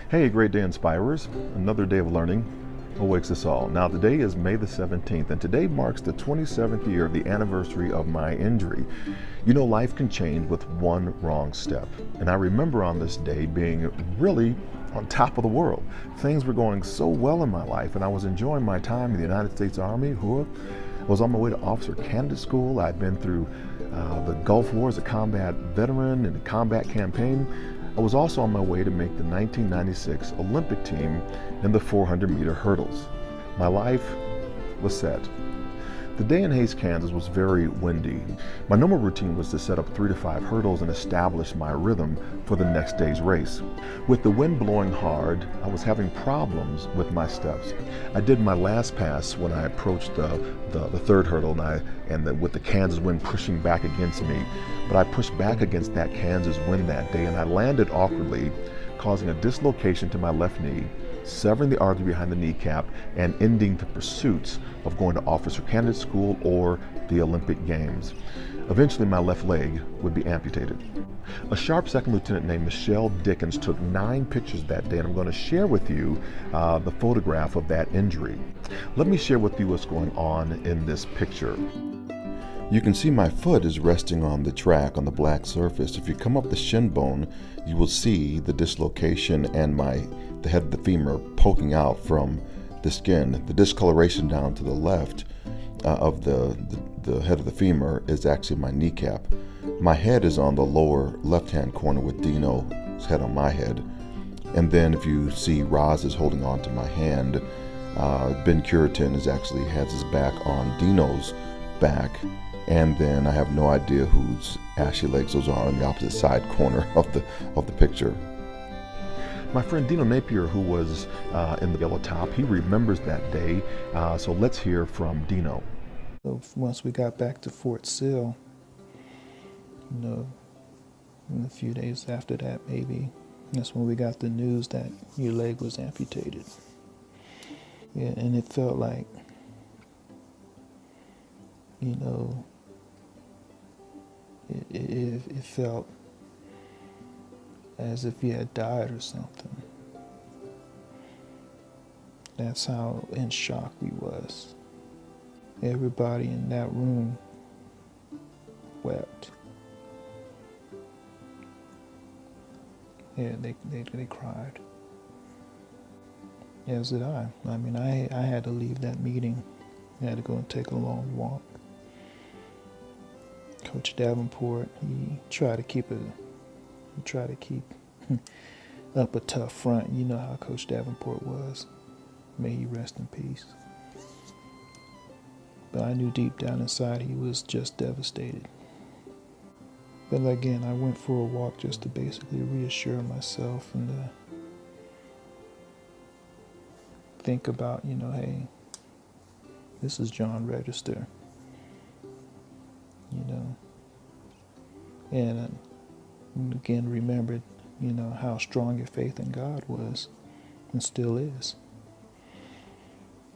Hey, great day, inspirers. Another day of learning awaits us all. Now, today is May the 17th, and today marks the 27th year of the anniversary of my injury. You know, life can change with one wrong step. And I remember on this day being really on top of the world. Things were going so well in my life, and I was enjoying my time in the United States Army. I was on my way to officer candidate school. I'd been through the Gulf War as a combat veteran and a combat campaign. I was also on my way to make the 1996 Olympic team in the 400-meter hurdles. My life was set. The day in Hays, Kansas was very windy. My normal routine was to set up 3 to 5 hurdles and establish my rhythm for the next day's race. With the wind blowing hard, I was having problems with my steps. I did my last pass when I approached the third hurdle with the Kansas wind pushing back against me. But I pushed back against that Kansas wind that day and I landed awkwardly, causing a dislocation to my left knee, severing the artery behind the kneecap and ending the pursuits of going to officer candidate school or the Olympic Games. Eventually, my left leg would be amputated. A sharp second lieutenant named Michelle Dickens took 9 pictures that day, and I'm going to share with you the photograph of that injury. Let me share with you what's going on in this picture. You can see my foot is resting on the track on the black surface. If you come up the shin bone, you will see the dislocation and the head of the femur poking out from the skin. The discoloration down to the left of the head of the femur is actually my kneecap. My head is on the lower left-hand corner with Dino's head on my head. And then if you see Roz is holding on to my hand, Ben Curitin has his back on Dino's back. And then I have no idea whose ashy legs those are on the opposite side corner of the picture. My friend Dino Napier, who was in the yellow top, he remembers that day. So let's hear from Dino. So once we got back to Fort Sill, in a few days after that maybe, that's when we got the news that your leg was amputated. Yeah, and it felt like, it felt as if you had died or something. That's how in shock we was. Everybody in that room wept. Yeah, they cried. As did I. I mean, I had to leave that meeting. I had to go and take a long walk. Coach Davenport, he tried to keep up a tough front. You know how Coach Davenport was. May he rest in peace. But I knew deep down inside he was just devastated. But again, I went for a walk just to basically reassure myself and to think about, hey, this is John Register. And again, remembered, how strong your faith in God was and still is.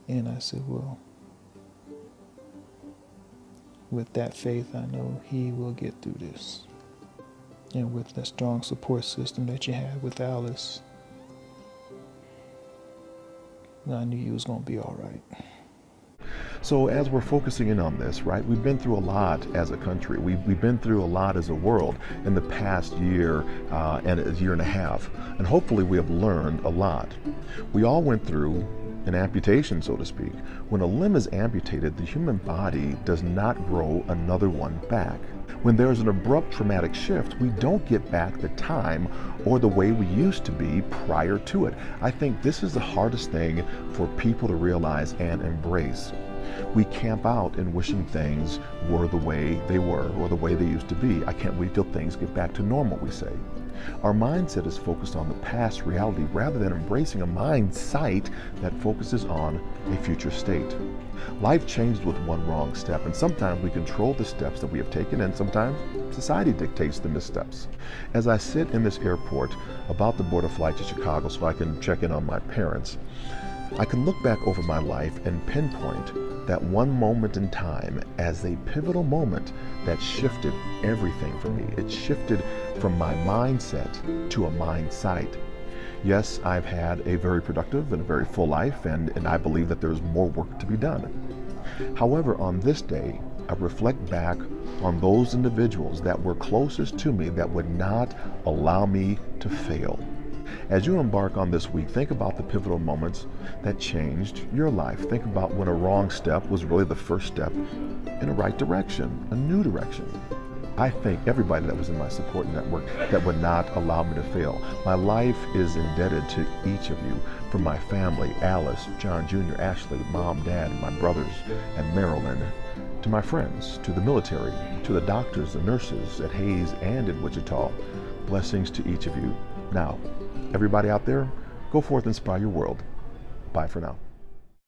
And I said, well, with that faith, I know He will get through this. And with that strong support system that you had with Alice, I knew you was going to be all right. So as we're focusing in on this, right, we've been through a lot as a country. We've been through a lot as a world in the past year and a year and a half. And hopefully we have learned a lot. We all went through an amputation, so to speak. When a limb is amputated, the human body does not grow another one back. When there's an abrupt traumatic shift, we don't get back the time or the way we used to be prior to it. I think this is the hardest thing for people to realize and embrace. We camp out in wishing things were the way they were or the way they used to be. I can't wait till things get back to normal, we say. Our mindset is focused on the past reality rather than embracing a mind sight that focuses on a future state. Life changes with one wrong step, and sometimes we control the steps that we have taken, and sometimes society dictates the missteps. As I sit in this airport about to board a flight to Chicago so I can check in on my parents, I can look back over my life and pinpoint that one moment in time as a pivotal moment that shifted everything for me. It shifted from my mindset to a mind sight. Yes, I've had a very productive and a very full life, and I believe that there's more work to be done. However, on this day, I reflect back on those individuals that were closest to me that would not allow me to fail. As you embark on this week, think about the pivotal moments that changed your life. Think about when a wrong step was really the first step in a right direction, a new direction. I thank everybody that was in my support network that would not allow me to fail. My life is indebted to each of you, from my family, Alice, John Jr., Ashley, Mom, Dad, my brothers, and Marilyn, to my friends, to the military, to the doctors and nurses at Hayes and in Wichita. Blessings to each of you. Now, everybody out there, go forth and inspire your world. Bye for now.